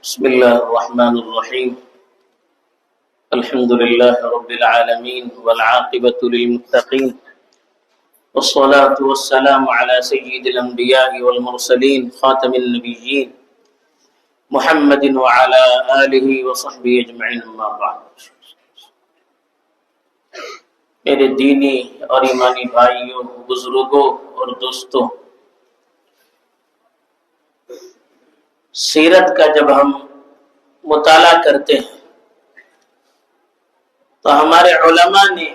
بسم الله الرحمن الرحيم. الحمد لله رب العالمين والعاقبة للمتقين، والصلاة والسلام على سيد الأنبياء والمرسلين خاتم النبيين محمد وعلى آله وصحبه أجمعين، أما بعد. میرے دینی اور ایمانی بھائیوں، بزرگوں اور دوستوں، سیرت کا جب ہم مطالعہ کرتے ہیں تو ہمارے علماء نے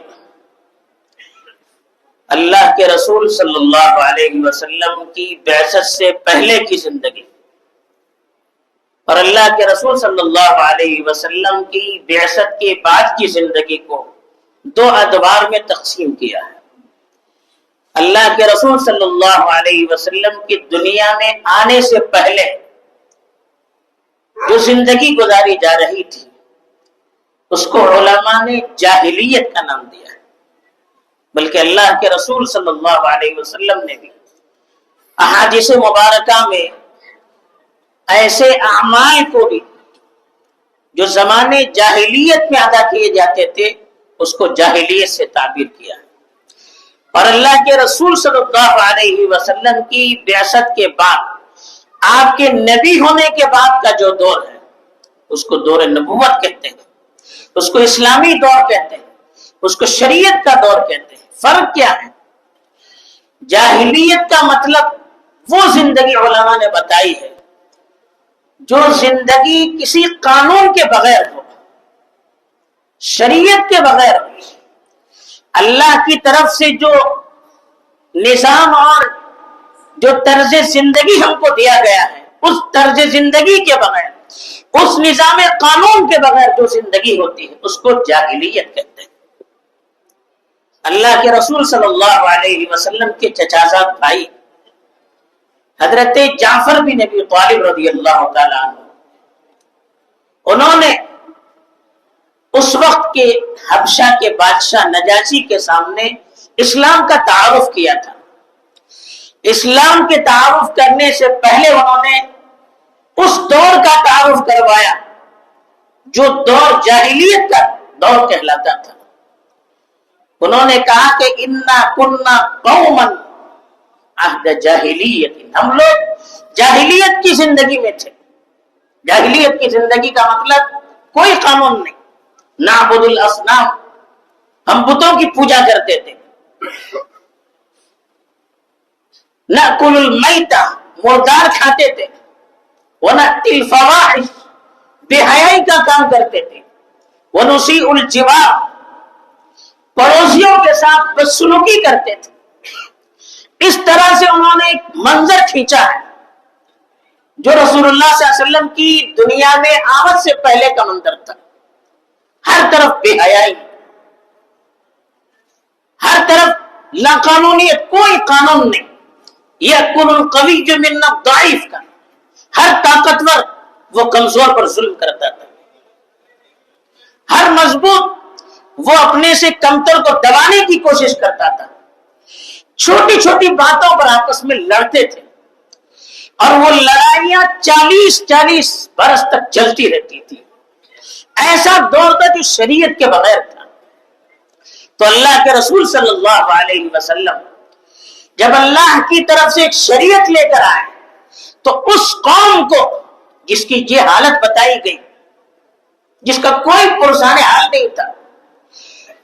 اللہ کے رسول صلی اللہ علیہ وسلم کی بعثت سے پہلے کی زندگی اور اللہ کے رسول صلی اللہ علیہ وسلم کی بعثت کے بعد کی زندگی کو دو ادوار میں تقسیم کیا ہے. اللہ کے رسول صلی اللہ علیہ وسلم کی دنیا میں آنے سے پہلے جو زندگی گزاری جا رہی تھی اس کو علماء نے جاہلیت کا نام دیا ہے، بلکہ اللہ کے رسول صلی اللہ علیہ وسلم نے بھی احادیث مبارکہ میں ایسے اعمال کو بھی جو زمانے جاہلیت میں ادا کیے جاتے تھے اس کو جاہلیت سے تعبیر کیا ہے. اور اللہ کے رسول صلی اللہ علیہ وسلم کی بعثت کے بعد آپ کے نبی ہونے کے بعد کا جو دور ہے اس کو دور نبوت کہتے ہیں، اس کو اسلامی دور کہتے ہیں، اس کو شریعت کا دور کہتے ہیں. فرق کیا ہے؟ جاہلیت کا مطلب وہ زندگی علماء نے بتائی ہے جو زندگی کسی قانون کے بغیر ہو، شریعت کے بغیر ہو. اللہ کی طرف سے جو نظام اور جو طرز زندگی ہم کو دیا گیا ہے اس طرز زندگی کے بغیر، اس نظام قانون کے بغیر جو زندگی ہوتی ہے اس کو جاہلیت کہتے ہیں. اللہ کے رسول صلی اللہ علیہ وسلم کے چچازاد بھائی حضرت جعفر بن ابی طالب رضی اللہ تعالیٰ عنہ، انہوں نے اس وقت کے حبشہ کے بادشاہ نجاشی کے سامنے اسلام کا تعارف کیا تھا. اسلام کے تعارف کرنے سے پہلے انہوں نے اس دور کا تعارف کروایا جو دور جاہلیت کا دور کہلاتا تھا. انہوں نے کہا کہ انا کننا قوما عہد جاہلیت، ہم لوگ جاہلیت کی زندگی میں تھے. جاہلیت کی زندگی کا مطلب کوئی قانون نہیں، نعبد الاصنام، ہم بتوں کی پوجا کرتے تھے. نأکل المیتہ، مردار کھاتے تھے. ونأتی الفواحش، بے حیائی کا کام کرتے تھے. ونسیء الجوار، پڑوسیوں کے ساتھ بدسلوکی کرتے تھے. اس طرح سے انہوں نے ایک منظر کھینچا ہے جو رسول اللہ صلی اللہ علیہ وسلم کی دنیا میں آمد سے پہلے کا منظر تھا. ہر طرف بے حیائی، ہر طرف لاقانونیت، کوئی قانون نہیں. یأکل القوی من الضعیف کا، ہر طاقتور وہ کمزور پر ظلم کرتا تھا، ہر مضبوط وہ اپنے سے کمتر کو دبانے کی کوشش کرتا تھا. چھوٹی چھوٹی باتوں پر آپس میں لڑتے تھے اور وہ لڑائیاں 40 برس تک چلتی رہتی تھی. ایسا دور تھا جو شریعت کے بغیر تھا. تو اللہ کے رسول صلی اللہ علیہ وسلم جب اللہ کی طرف سے ایک شریعت لے کر آئے تو اس قوم کو جس کی یہ حالت بتائی گئی، جس کا کوئی پرسان حال نہیں تھا،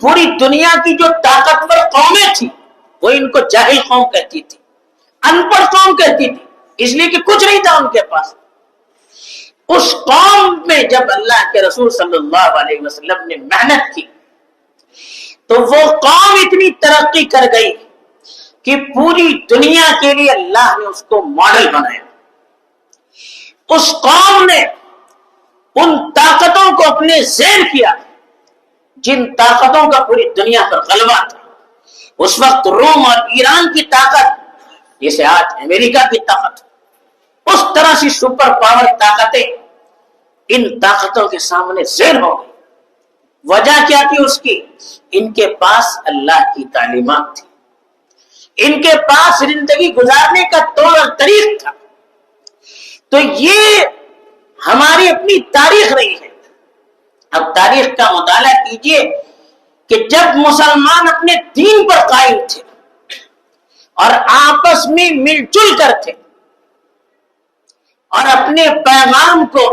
پوری دنیا کی جو طاقتور قومیں تھیں وہ ان کو جاہل قوم کہتی تھی، ان پڑھ قوم کہتی تھی، اس لیے کہ کچھ نہیں تھا ان کے پاس. اس قوم میں جب اللہ کے رسول صلی اللہ علیہ وسلم نے محنت کی تو وہ قوم اتنی ترقی کر گئی کہ پوری دنیا کے لیے اللہ نے اس کو ماڈل بنایا. اس قوم نے ان طاقتوں کو اپنے زیر کیا جن طاقتوں کا پوری دنیا پر غلبہ تھا. اس وقت روم اور ایران کی طاقت جسے آج امریکہ کی طاقت، اس طرح سے سپر پاور طاقتیں ان طاقتوں کے سامنے زیر ہو گئی. وجہ کیا تھی اس کی؟ ان کے پاس اللہ کی تعلیمات تھی، ان کے پاس زندگی گزارنے کا طور اور طریق تھا. تو یہ ہماری اپنی تاریخ رہی ہے. اب تاریخ کا مطالعہ کیجئے کہ جب مسلمان اپنے دین پر قائم تھے اور آپس میں مل جل کر تھے اور اپنے پیغام کو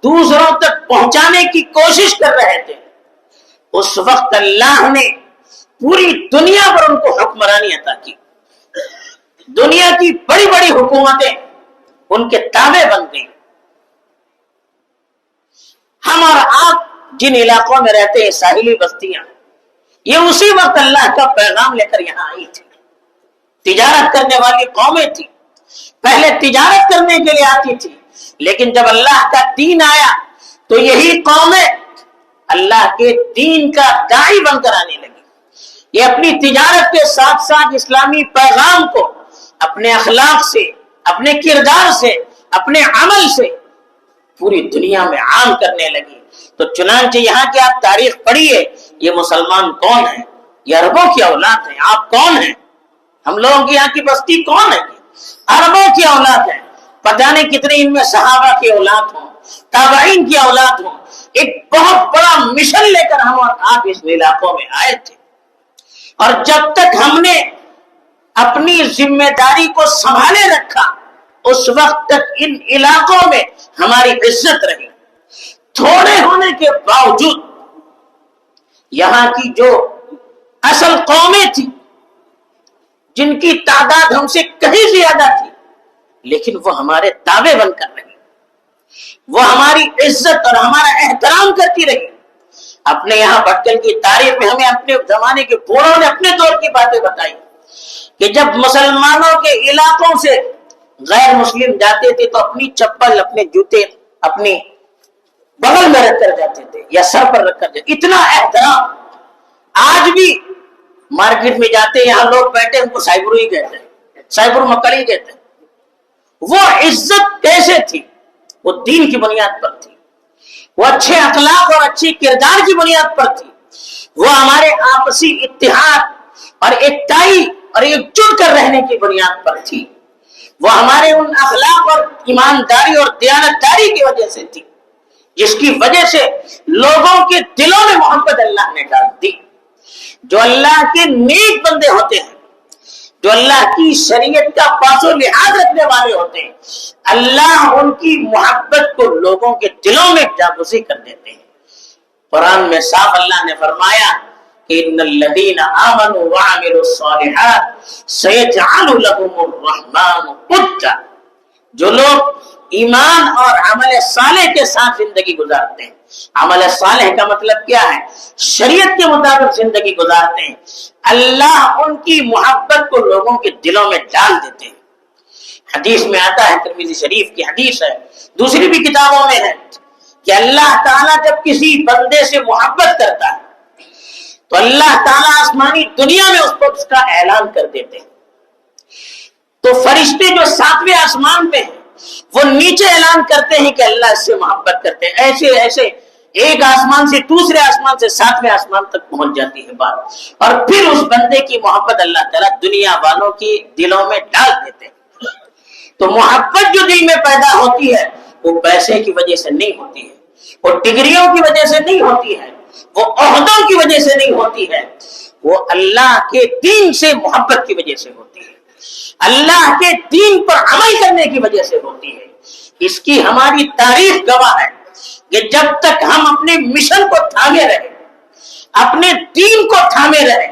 دوسروں تک پہنچانے کی کوشش کر رہے تھے، اس وقت اللہ نے پوری دنیا پر ان کو حکمرانی عطا کی. دنیا کی بڑی بڑی حکومتیں ان کے تابع بن گئی. ہم اور آپ جن علاقوں میں رہتے ہیں، ساحلی بستیاں، یہ اسی وقت اللہ کا پیغام لے کر یہاں آئی تھی. تجارت کرنے والی قومیں تھی، پہلے تجارت کرنے کے لیے آتی تھی، لیکن جب اللہ کا دین آیا تو یہی قومیں اللہ کے دین کا داعی بن کر آنے لگی. یہ اپنی تجارت کے ساتھ ساتھ اسلامی پیغام کو اپنے اخلاق سے، اپنے کردار سے، اپنے عمل سے پوری دنیا میں عام کرنے لگی. تو چنانچہ یہاں کی آپ تاریخ پڑھیے، یہ مسلمان کون ہیں؟ یہ عربوں کی اولاد ہیں. آپ کون ہیں؟ ہم لوگوں کی یہاں کی بستی کون ہے؟ عربوں کی اولاد ہیں. پتہ نہیں کتنے ان میں صحابہ کی اولاد ہوں، تابعین کی اولاد ہوں. ایک بہت بڑا مشن لے کر ہم اور آپ اس علاقوں میں آئے تھے، اور جب تک ہم نے اپنی ذمہ داری کو سنبھالے رکھا اس وقت تک ان علاقوں میں ہماری عزت رہی. تھوڑے ہونے کے باوجود یہاں کی جو اصل قومیں تھی، جن کی تعداد ہم سے کہیں زیادہ تھی، لیکن وہ ہمارے تابع بن کر رہی، وہ ہماری عزت اور ہمارا احترام کرتی رہی. اپنے یہاں بھٹکل کی تاریخ میں ہمیں اپنے زمانے کے بوڑھوں نے اپنے دور کی باتیں بتائی کہ جب مسلمانوں کے علاقوں سے غیر مسلم جاتے تھے تو اپنی چپل، اپنے جوتے اپنی بغل میں رکھ کر جاتے تھے یا سر پر رکھ کر جاتے. اتنا احترام. آج بھی مارکیٹ میں جاتے ہیں، یہاں لوگ بیٹھے ان کو سائبر ہی کہتے ہیں، سائبر مکڑ ہی کہتے ہیں. وہ عزت کیسے تھی؟ وہ دین کی بنیاد پر تھی، وہ اچھے اخلاق اور اچھی کردار کی بنیاد پر تھی، وہ ہمارے آپسی اتحاد اور ایکتائی اور ایک جٹ کر رہنے کی بنیاد پر تھی، وہ ہمارے ان اخلاق اور ایمانداری اور دیانتداری کی وجہ سے تھی جس کی وجہ سے لوگوں کے دلوں میں محبت اللہ نے ڈال دی. جو اللہ کے نیک بندے ہوتے ہیں، جو اللہ کی شریعت کا پاس و لحاظ رکھنے والے ہوتے ہیں، اللہ ان کی محبت کو لوگوں کے دلوں میں جاگزی کر دیتے ہیں. قرآن میں صاف اللہ نے فرمایا کہ ان الذین آمنوا وعملوا الصالحات سیجعل لهم الرحمن ودا. جو لوگ ایمان اور عمل صالح کے ساتھ زندگی گزارتے ہیں، عمل صالح کا مطلب کیا ہے؟ شریعت کے مطابق زندگی گزارتے ہیں، اللہ ان کی محبت کو لوگوں کے دلوں میں ڈال دیتے ہیں. حدیث میں آتا ہے، ترمذی شریف کی حدیث ہے، دوسری بھی کتابوں میں ہے کہ اللہ تعالیٰ جب کسی بندے سے محبت کرتا ہے تو اللہ تعالیٰ آسمانی دنیا میں اس کو اس کا اعلان کر دیتے ہیں. تو فرشتے جو 7ویں آسمان پہ ہیں وہ نیچے اعلان کرتے ہیں کہ اللہ اس سے محبت کرتے ہیں. ایسے ایسے ایک آسمان سے دوسرے آسمان سے 7ویں آسمان تک پہنچ جاتی ہے بات، اور پھر اس بندے کی محبت اللہ تعالیٰ دنیا والوں کی دلوں میں ڈال دیتے ہیں. تو محبت جو دل میں پیدا ہوتی ہے وہ پیسے کی وجہ سے نہیں ہوتی ہے، وہ ڈگریوں کی وجہ سے نہیں ہوتی ہے، وہ عہدوں کی وجہ سے نہیں ہوتی ہے، وہ اللہ کے دین سے محبت کی وجہ سے ہوتی ہے، اللہ کے دین پر عمل کرنے کی وجہ سے ہوتی ہے. اس کی ہماری تاریخ گواہ ہے کہ جب تک ہم اپنے مشن کو تھامے رہے، اپنے دین کو تھامے رہے،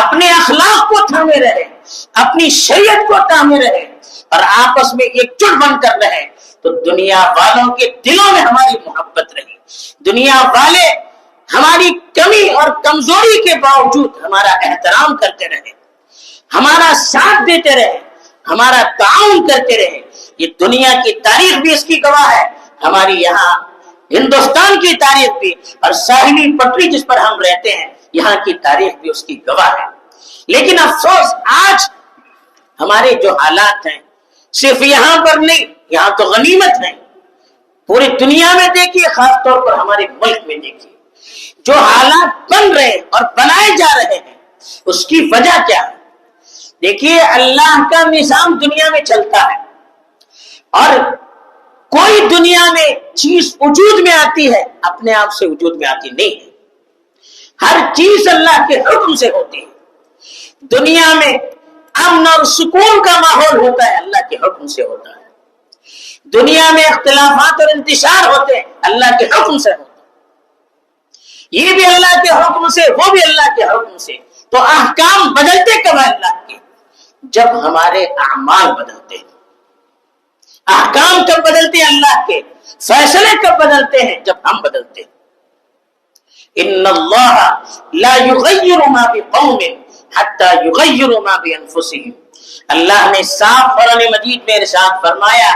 اپنے اخلاق کو تھامے رہے، اپنی شریعت کو تھامے رہے اور آپس میں ایک جٹ بن کر رہے، تو دنیا والوں کے دلوں میں ہماری محبت رہی. دنیا والے ہماری کمی اور کمزوری کے باوجود ہمارا احترام کرتے رہے، ہمارا ساتھ دیتے رہے، ہمارا تعاون کرتے رہے. یہ دنیا کی تاریخ بھی اس کی گواہ ہے، ہماری یہاں ہندوستان کی تاریخ بھی، اور ساحلی پٹری جس پر ہم رہتے ہیں یہاں کی تاریخ بھی اس کی گواہ ہے. لیکن افسوس آج ہمارے جو حالات ہیں، صرف یہاں پر نہیں، یہاں تو غنیمت ہے، پوری دنیا میں دیکھیے، خاص طور پر ہمارے ملک میں دیکھیے، جو حالات بن رہے اور بنائے جا رہے ہیں اس کی وجہ کیا ہے؟ دیکھیے اللہ کا نظام دنیا میں چلتا ہے اور کوئی دنیا میں چیز وجود میں آتی ہے اپنے آپ سے وجود میں آتی نہیں ہے، ہر چیز اللہ کے حکم سے ہوتی ہے۔ دنیا میں امن اور سکون کا ماحول ہوتا ہے، اللہ کے حکم سے ہوتا ہے۔ دنیا میں اختلافات اور انتشار ہوتے ہیں، اللہ کے حکم سے ہوتا ہے۔ یہ بھی اللہ کے حکم سے، وہ بھی اللہ کے حکم سے۔ تو احکام بدلتے کب ہیں اللہ کے؟ جب ہمارے اعمال بدلتے ہیں۔ احکام کب بدلتے ہیں اللہ کے؟ فیصلے کب بدلتے ہیں؟ جب ہم بدلتے ہیں۔ ان اللہ لا یغیر ما بقوم حتی یغیروا ما بانفسہم۔ اللہ نے صاف قرآن مجید میں ارشاد فرمایا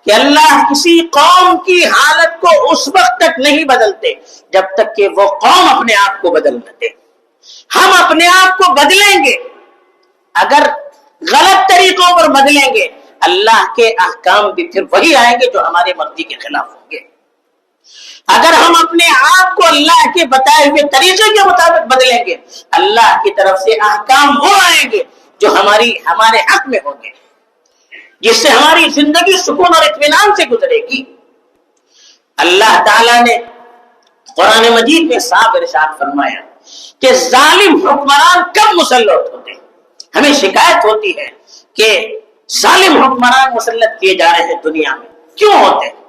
کہ اللہ کسی قوم کی حالت کو اس وقت تک نہیں بدلتے جب تک کہ وہ قوم اپنے آپ کو بدل نہ دے۔ ہم اپنے آپ کو بدلیں گے، اگر غلط طریقوں پر بدلیں گے اللہ کے احکام بھی پھر وہی آئیں گے جو ہمارے مرضی کے خلاف ہوں گے۔ اگر ہم اپنے آپ کو اللہ کے بتائے ہوئے طریقے کے مطابق بدلیں گے اللہ کی طرف سے احکام وہ آئیں گے جو ہمارے حق میں ہوں گے، جس سے ہماری زندگی سکون اور اطمینان سے گزرے گی۔ اللہ تعالیٰ نے قرآن مجید میں صاف ارشاد فرمایا کہ ظالم حکمران کب مسلط ہوتے ہیں؟ ہمیں شکایت ہوتی ہے کہ ظالم حکمران مسلط کیے جا رہے ہیں دنیا میں، کیوں ہوتے ہیں؟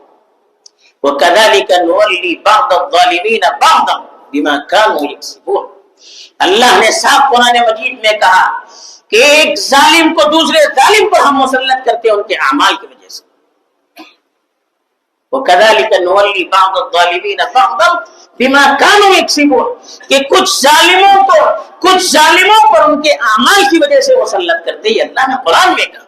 وَكَذَلِكَ نُوَلِّي بَعْضَ الظَّالِمِينَ بَعْضًا بِمَا كَانُوا يَكْسِبُونَ۔ اللہ نے صاف قرآن مجید میں کہا کہ ایک ظالم کو دوسرے ظالم پر ہم مسلط کرتے ہیں ان کے اعمال کی وجہ سے۔ وَكَذَلِكَ نُوَلِّي بَعْضَ الظَّالِمِينَ بَعْضًا بِمَا كَانُوا يَكْسِبُونَ کہ کچھ ظالموں پر ان کے اعمال کی وجہ سے مسلط کرتے ہیں۔ اللہ نے قرآن میں کہا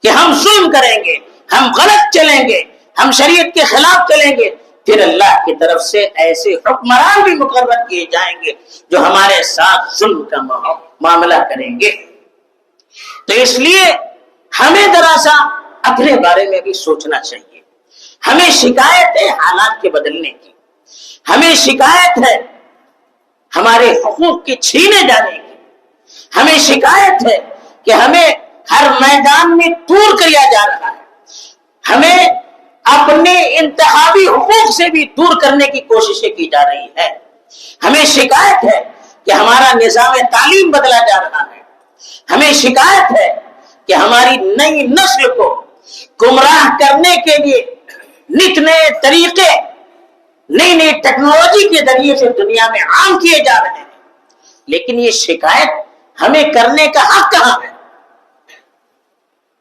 کہ ہم ظلم کریں گے، ہم غلط چلیں گے، ہم شریعت کے خلاف چلیں گے، پھر اللہ کی طرف سے ایسے حکمران بھی مقرر کیے جائیں گے جو ہمارے ساتھ ظلم کا معاملہ کریں گے۔ تو اس لیے ہمیں ذرا سا اپنے بارے میں بھی سوچنا چاہیے۔ ہمیں شکایت ہے حالات کے بدلنے کی، ہمیں شکایت ہے ہمارے حقوق کے چھینے جانے کی، ہمیں شکایت ہے کہ ہمیں ہر میدان میں دور کیا جا رہا ہے، ہمیں اپنے انتخابی حقوق سے بھی دور کرنے کی کوششیں کی جا رہی ہے، ہمیں شکایت ہے کہ ہمارا نظام تعلیم بدلا جا رہا ہے، ہمیں شکایت ہے کہ ہماری نئی نسل کو گمراہ کرنے کے لیے نت نئے طریقے، نئی نئی ٹیکنالوجی کے ذریعے سے دنیا میں عام کیے جا رہے ہیں، لیکن یہ شکایت ہمیں کرنے کا حق کہاں ہے؟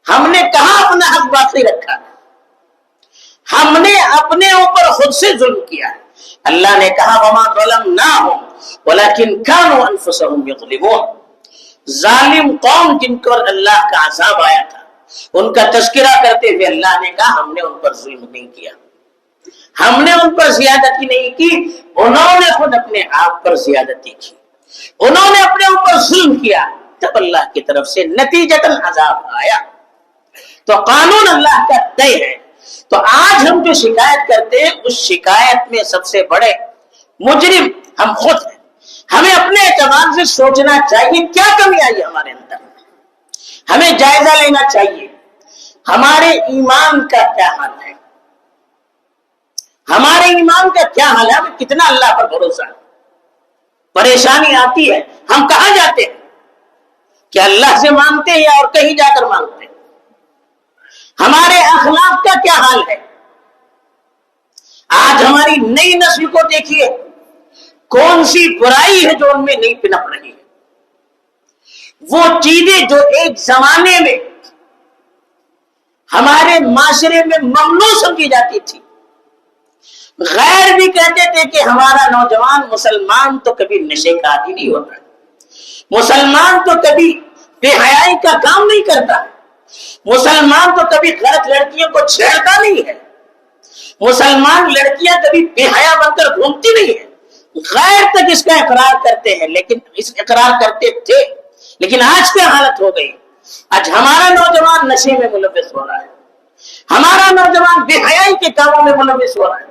ہم نے کہاں اپنا حق باقی رکھا ہے؟ ہم نے اپنے اوپر خود سے ظلم کیا ہے۔ اللہ نے کہا وما ظلمناہم ولکن کانوا انفسہم یظلمون۔ ظالم قوم جن پر اللہ کا عذاب آیا تھا ان کا تذکرہ کرتے ہوئے اللہ نے کہا ہم نے ان پر ظلم نہیں کیا، ہم نے ان پر زیادتی نہیں کی، انہوں نے خود اپنے آپ پر زیادتی کی، انہوں نے اپنے اوپر ظلم کیا، تب اللہ کی طرف سے نتیجتاً عذاب آیا۔ تو قانون اللہ کا طے ہے۔ تو آج ہم جو شکایت کرتے ہیں اس شکایت میں سب سے بڑے مجرم ہم خود ہیں۔ ہمیں اپنے اعتبار سے سوچنا چاہیے کیا کمی آئی ہمارے اندر، ہمیں جائزہ لینا چاہیے ہمارے ایمان کا کیا حال ہے، ہمارے ایمان کا کیا حال ہے، ہمیں کتنا اللہ پر بھروسہ ہے۔ پریشانی آتی ہے ہم کہاں جاتے ہیں؟ کیا اللہ سے مانگتے ہیں یا اور کہیں جا کر مانگتے ہیں؟ ہمارے اخلاق کا کیا حال ہے؟ آج ہماری نئی نسل کو دیکھیے، کون سی برائی ہے جو ان میں نہیں پنپ رہی ہے؟ وہ چیزیں جو ایک زمانے میں ہمارے معاشرے میں ممنوع سمجھی جاتی تھی، غیر بھی کہتے تھے کہ ہمارا نوجوان مسلمان تو کبھی نشے کا عادی نہیں ہوتا، مسلمان تو کبھی بے حیائی کا کام نہیں کرتا، مسلمان تو کبھی غلط لڑکیوں کو چھیڑتا نہیں ہے، مسلمان لڑکیاں کبھی بے حیا بن کر گھومتی نہیں ہے۔ غیر تک اس کا اقرار کرتے ہیں، لیکن اس اقرار کرتے تھے، لیکن آج کیا حالت ہو گئی؟ آج ہمارا نوجوان نشے میں ملوث ہو رہا ہے، ہمارا نوجوان بے حیائی کے کاموں میں ملوث ہو رہا ہے،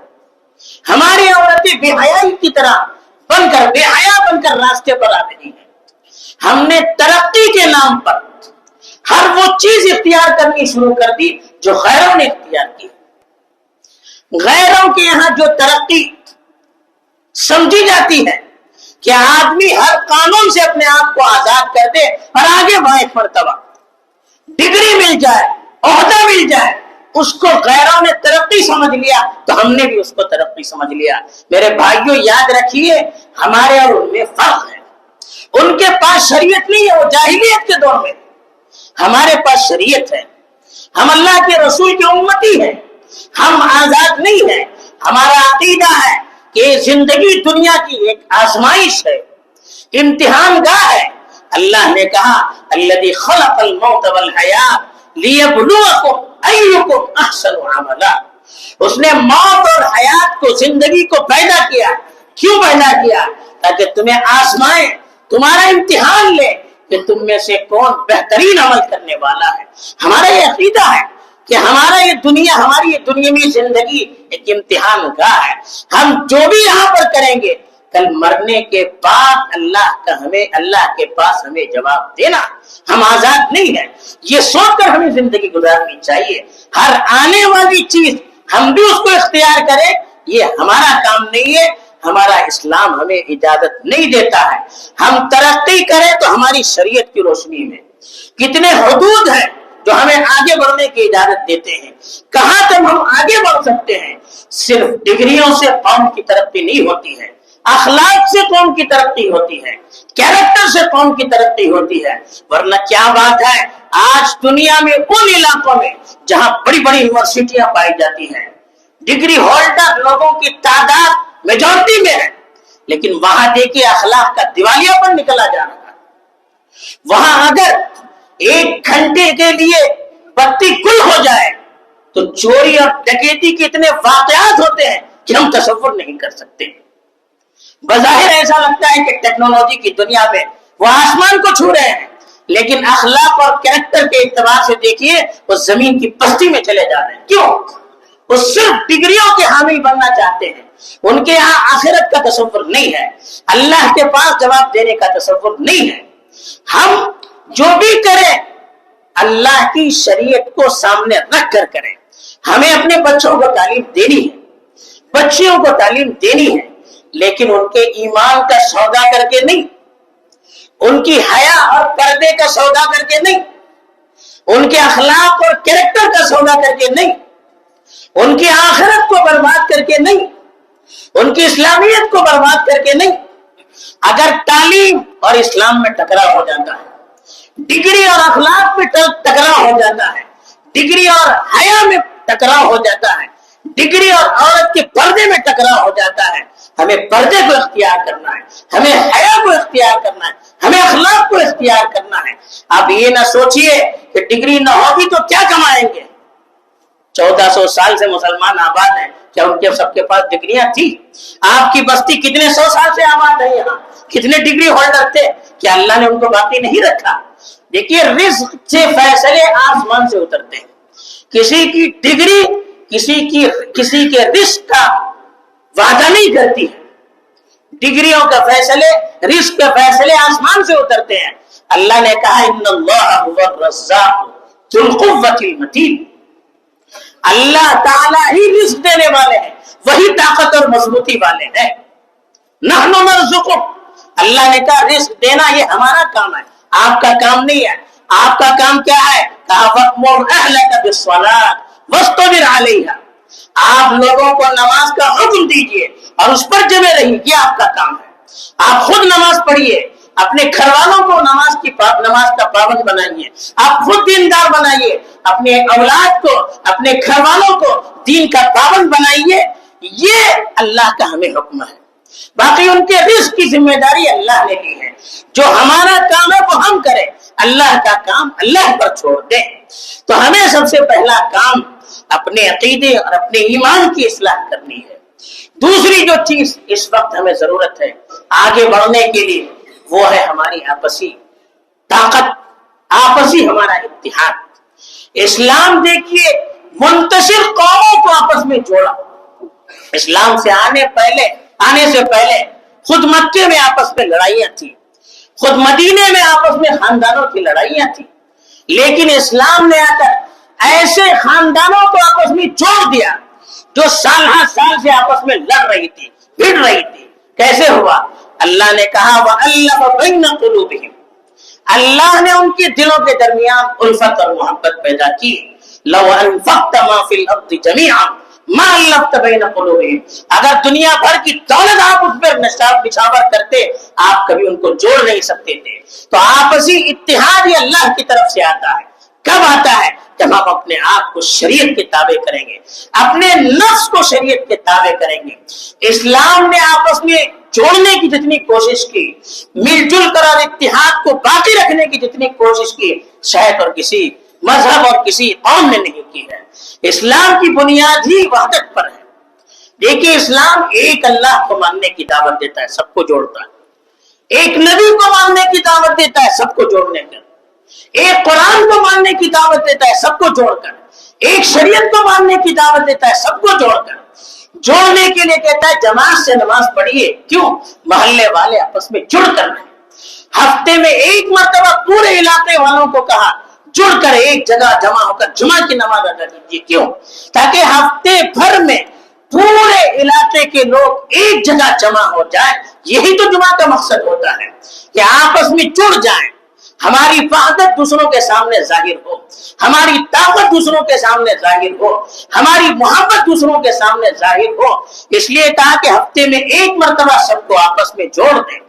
ہماری عورتیں بے حیائی کی طرح بے حیا بن کر راستے پر آ رہی ہیں۔ ہم نے ترقی کے نام پر ہر وہ چیز اختیار کرنی شروع کر دی جو غیروں نے اختیار کی۔ غیروں کے یہاں جو ترقی سمجھی جاتی ہے کہ آدمی ہر قانون سے اپنے آپ کو آزاد کر دے اور آگے بڑھے، ایک مرتبہ ڈگری مل جائے، عہدہ مل جائے، اس کو غیروں نے ترقی سمجھ لیا تو ہم نے بھی اس کو ترقی سمجھ لیا۔ میرے بھائیوں یاد رکھیے، ہمارے اور ان میں فرق ہے۔ ان کے پاس شریعت نہیں ہے، وہ جاہلیت کے دور میں، ہمارے پاس شریعت ہے، ہم اللہ کے رسول کی امتی ہیں، ہم آزاد نہیں ہیں۔ ہمارا عقیدہ ہے کہ زندگی دنیا کی ایک آزمائش ہے، امتحان گاہ ہے۔ اللہ نے کہا الذی خلق الموت والحیات لیبلوکم ایکم احسن عملا، اس نے موت اور حیات کو، زندگی کو پیدا کیا۔ کیوں پیدا کیا؟ تاکہ تمہیں آزمائے، تمہارا امتحان لے کہ تم میں سے کون بہترین عمل کرنے والا ہے۔ ہمارا یہ عقیدہ ہے کہ ہماری یہ دنیاوی زندگی ایک امتحان گاہ ہے۔ ہم جو بھی یہاں پر کریں گے، کل مرنے کے بعد اللہ کے پاس ہمیں جواب دینا۔ ہم آزاد نہیں ہیں، یہ سوچ کر ہمیں زندگی گزارنی چاہیے۔ ہر آنے والی چیز ہم بھی اس کو اختیار کریں، یہ ہمارا کام نہیں ہے، ہمارا اسلام ہمیں اجازت نہیں دیتا ہے۔ ہم ترقی کریں تو ہماری شریعت کی روشنی میں کتنے حدود ہیں جو ہمیں آگے بڑھنے کی اجازت دیتے ہیں، کہاں تک ہم آگے بڑھ سکتے ہیں۔ صرف ڈگریوں سے قوم کی ترقی نہیں ہوتی ہے، اخلاق سے قوم کی ترقی ہوتی ہے، کیریکٹر سے قوم کی ترقی ہوتی ہے۔ ورنہ کیا بات ہے، آج دنیا میں ان علاقوں میں جہاں بڑی بڑی یونیورسٹیاں پائی جاتی ہیں، ڈگری ہولڈر لوگوں کی تعداد میجورٹی میں ہے، لیکن وہاں دیکھیے اخلاق کا دیوالیہ پر نکلا جا رہا ہے۔ وہاں اگر 1 گھنٹے کے لیے بتی گل ہو جائے تو چوری اور ڈکیتی کے اتنے واقعات ہوتے ہیں کہ ہم تصور نہیں کر سکتے۔ بظاہر ایسا لگتا ہے کہ ٹیکنالوجی کی دنیا میں وہ آسمان کو چھو رہے ہیں، لیکن اخلاق اور کریکٹر کے اعتبار سے دیکھیے وہ زمین کی پستی میں چلے جا رہے ہیں۔ کیوں؟ وہ صرف ڈگریوں کے حامل بننا چاہتے ہیں، ان کے یہاں آخرت کا تصور نہیں ہے، اللہ کے پاس جواب دینے کا تصور نہیں ہے۔ ہم جو بھی کریں اللہ کی شریعت کو سامنے رکھ کر کریں۔ ہمیں اپنے بچوں کو تعلیم دینی ہے، بچیوں کو تعلیم دینی ہے، لیکن ان کے ایمان کا سودا کر کے نہیں، ان کی حیا اور پردے کا سودا کر کے نہیں، ان کے اخلاق اور کریکٹر کا سودا کر کے نہیں، ان کی آخرت کو برباد کر کے نہیں، ان کی اسلامیت کو برباد کر کے نہیں۔ اگر تعلیم اور اسلام میں ٹکراؤ ہو جاتا ہے، ڈگری اور اخلاق میں ٹکراؤ ہو جاتا ہے، ڈگری اور حیا میں ٹکراؤ ہو جاتا ہے، ڈگری اور عورت کے پردے میں ٹکراؤ ہو جاتا ہے، ہمیں پردے کو اختیار کرنا ہے، ہمیں حیا کو اختیار کرنا ہے، ہمیں اخلاق کو اختیار کرنا ہے۔ اب یہ نہ سوچئے کہ ڈگری نہ ہوگی تو کیا کمائیں گے۔ 1400 سال سے مسلمان آباد ہیں، کیا ان کے سب کے پاس ڈگریاں تھی؟ آپ کی بستی کتنے 100 سال سے آباد ہے، یہاں کتنے ڈگری ہولڈر تھے؟ کیا اللہ نے ان کو باقی نہیں رکھا؟ دیکھیے رزق سے فیصلے آسمان سے اترتے ہیں۔ کسی کی ڈگری کسی کے رزق کا وعدہ نہیں کرتی ہے۔ ڈگریوں کا فیصلے، رزق کے فیصلے آسمان سے اترتے ہیں۔ اللہ نے کہا ان اللہ هو الرزاق ذو القوة المتین، اللہ تعالی ہی رزق دینے والے ہیں، وہی طاقت اور مضبوطی والے ہیں۔ نحن نرزقک، اللہ نے کہا رزق دینا یہ ہمارا کام ہے، آپ کا کام نہیں ہے۔ آپ کا کام کیا ہے؟ کہا وَأْمُرْ أَهْلَكَ بِالصَّلَاةِ وَاسْطَبِرْ عَلَيْهَا، آپ لوگوں کو نماز کا حکم دیجئے اور اس پر جمے رہیے، یہ آپ کا کام ہے۔ آپ خود نماز پڑھیے، اپنے گھر والوں کو نماز کا پابند بنائیے، آپ خود دیندار بنائیے، اپنے اولاد کو، اپنے گھر والوں کو دین کا پابند بنائیے، یہ اللہ کا ہمیں حکم ہے۔ باقی ان کے رزق کی ذمہ داری اللہ نے لی ہے، جو ہمارا کام ہے وہ ہم کریں، اللہ کا کام اللہ پر چھوڑ دیں۔ تو ہمیں سب سے پہلا کام اپنے عقیدے اور اپنے ایمان کی اصلاح کرنی ہے۔ دوسری جو چیز اس وقت ہمیں ضرورت ہے آگے بڑھنے کے لیے، وہ ہے ہماری آپسی طاقت، آپسی ہمارا اتحاد۔ اسلام دیکھیے منتشر قوموں کو آپس میں جوڑا۔ اسلام سے آنے سے پہلے خود مکے میں آپس میں لڑائیاں تھی، خود مدینے میں آپس میں خاندانوں کی لڑائیاں تھی، لیکن اسلام نے آ کر ایسے خاندانوں کو آپس میں جوڑ دیا جو سال ہر سال سے آپس میں لڑ رہی تھی، بھڑ رہی تھی، کیسے ہوا؟ اللہ نے کہا وَأَلَّفَ بَيْنَ قُلُوبِهِمْ، اللہ نے ان کے دلوں کے درمیان الفت اور محبت پیدا کی. لَوْ أَنفَقْتَ مَا فِي الْأَرْضِ جَمِيعًا مَا أَلَّفْتَ بَيْنَ قُلُوبِهِمْ، اگر دنیا بھر کی دولت آپ اس پر نچھاور کرتے آپ کبھی ان کو جوڑ نہیں سکتے تھے. تو آپسی اتحاد یہ اللہ کی طرف سے آتا ہے. کب آتا ہے؟ جب ہم اپنے آپ کو شریعت کے تابع کریں گے، اپنے نفس کو شریعت کے تابع کریں گے. اسلام نے آپس میں جوڑنے کی جتنی کوشش کی، مل جل کر اور اتحاد کو باقی رکھنے کی جتنی کوشش کی، شاید اور کسی مذہب اور کسی قوم نے نہیں کی ہے. اسلام کی بنیاد ہی وحدت پر ہے. دیکھیے اسلام ایک اللہ کو ماننے کی دعوت دیتا ہے، سب کو جوڑتا ہے. ایک نبی کو ماننے کی دعوت دیتا ہے، سب کو جوڑنے کا. ایک قرآن کو ماننے کی دعوت دیتا ہے، سب کو جوڑ کر. ایک شریعت کو ماننے کی دعوت دیتا ہے، سب کو جوڑ کر. جوڑنے کے لیے کہتا ہے جماعت سے نماز پڑھیے. کیوں؟ محلے والے آپس میں جڑ کر رہے. ہفتے میں ایک مرتبہ پورے علاقے والوں کو کہا جڑ کر ایک جگہ جمع ہو کر جمعہ کی نماز ادا کیجیے. کیوں؟ تاکہ ہفتے بھر میں پورے علاقے کے لوگ ایک جگہ جمع ہو جائے. یہی تو جمعہ کا مقصد ہوتا ہے کہ آپس میں جڑ جائیں، ہماری وحدت دوسروں کے سامنے ظاہر ہو، ہماری طاقت دوسروں کے سامنے ظاہر ہو، ہماری محبت دوسروں کے سامنے ظاہر ہو. اس لیے کہا کہ ہفتے میں ایک مرتبہ سب کو آپس میں جوڑ دیں.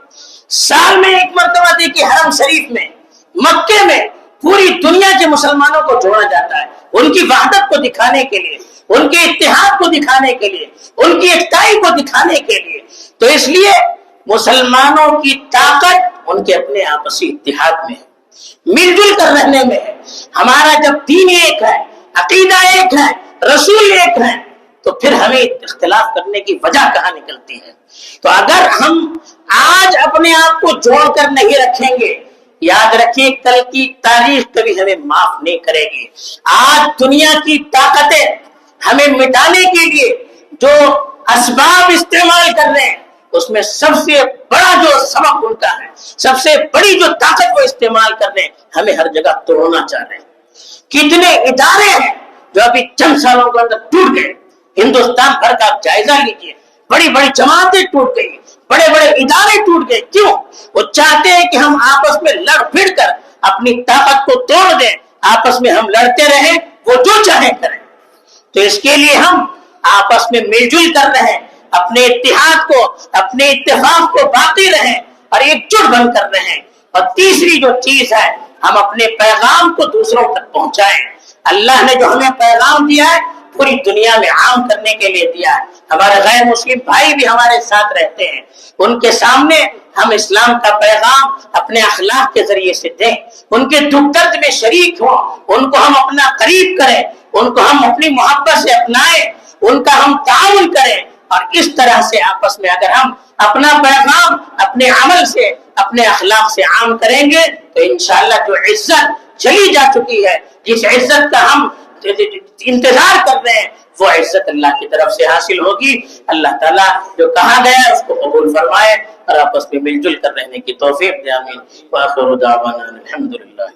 سال میں ایک مرتبہ دیکھیے حرم شریف میں، مکے میں پوری دنیا کے مسلمانوں کو جوڑا جاتا ہے، ان کی وحدت کو دکھانے کے لیے، ان کے اتحاد کو دکھانے کے لیے، ان کی یکتائی کو دکھانے کے لیے. تو اس لیے مسلمانوں کی طاقت ان کے اپنے آپسی اتحاد میں ہے، مل جل کر رہنے میں ہے. ہمارا جب دین ایک ہے، عقیدہ ایک ہے، رسول ایک ہے، تو پھر ہمیں اختلاف کرنے کی وجہ کہاں نکلتی ہے؟ تو اگر ہم آج اپنے آپ کو جوڑ کر نہیں رکھیں گے، یاد رکھیں کل کی تاریخ کبھی ہمیں معاف نہیں کرے گی. آج دنیا کی طاقتیں ہمیں مٹانے کے لیے جو اسباب استعمال کر رہے ہیں، اس میں سب سے بڑا جو سبب ان کا ہے، سب سے بڑی جو طاقت وہ استعمال کر رہے ہیں، ہمیں ہر جگہ توڑنا چاہ رہے ہیں. کتنے ادارے ہیں جو ابھی چند سالوں کے اندر ٹوٹ گئے. ہندوستان بھر کا آپ جائزہ لیجیے، بڑی بڑی جماعتیں ٹوٹ گئی، بڑے بڑے ادارے ٹوٹ گئے. کیوں؟ وہ چاہتے ہیں کہ ہم آپس میں لڑ بھڑ کر اپنی طاقت کو توڑ دیں، آپس میں ہم لڑتے رہیں، وہ جو چاہیں کریں. تو اس کے لیے ہم آپس میں مل جل کر رہیں، اپنے اتحاد کو، اپنے اتفاق کو باقی رہیں اور ایک جٹ بن کر رہیں. اور تیسری جو چیز ہے، ہم اپنے پیغام کو دوسروں تک پہنچائیں. اللہ نے جو ہمیں پیغام دیا ہے پوری دنیا میں عام کرنے کے لیے دیا ہے. ہمارے غیر مسلم بھائی بھی ہمارے ساتھ رہتے ہیں، ان کے سامنے ہم اسلام کا پیغام اپنے اخلاق کے ذریعے سے دیں، ان کے دکھ درد میں شریک ہوں، ان کو ہم اپنا قریب کریں، ان کو ہم اپنی محبت سے اپنائیں، ان کا ہم تعاون کریں. اور اس طرح سے آپس میں اگر ہم اپنا پیغام اپنے عمل سے، اپنے اخلاق سے عام کریں گے تو انشاءاللہ جو عزت چلی جا چکی ہے، جس عزت کا ہم انتظار کر رہے ہیں، وہ عزت اللہ کی طرف سے حاصل ہوگی. اللہ تعالیٰ جو کہا گیا ہے اس کو قبول فرمائے اور آپس میں مل جل کر رہنے کی توفیق دے. آمین. وآخر دعوانا الحمدللہ.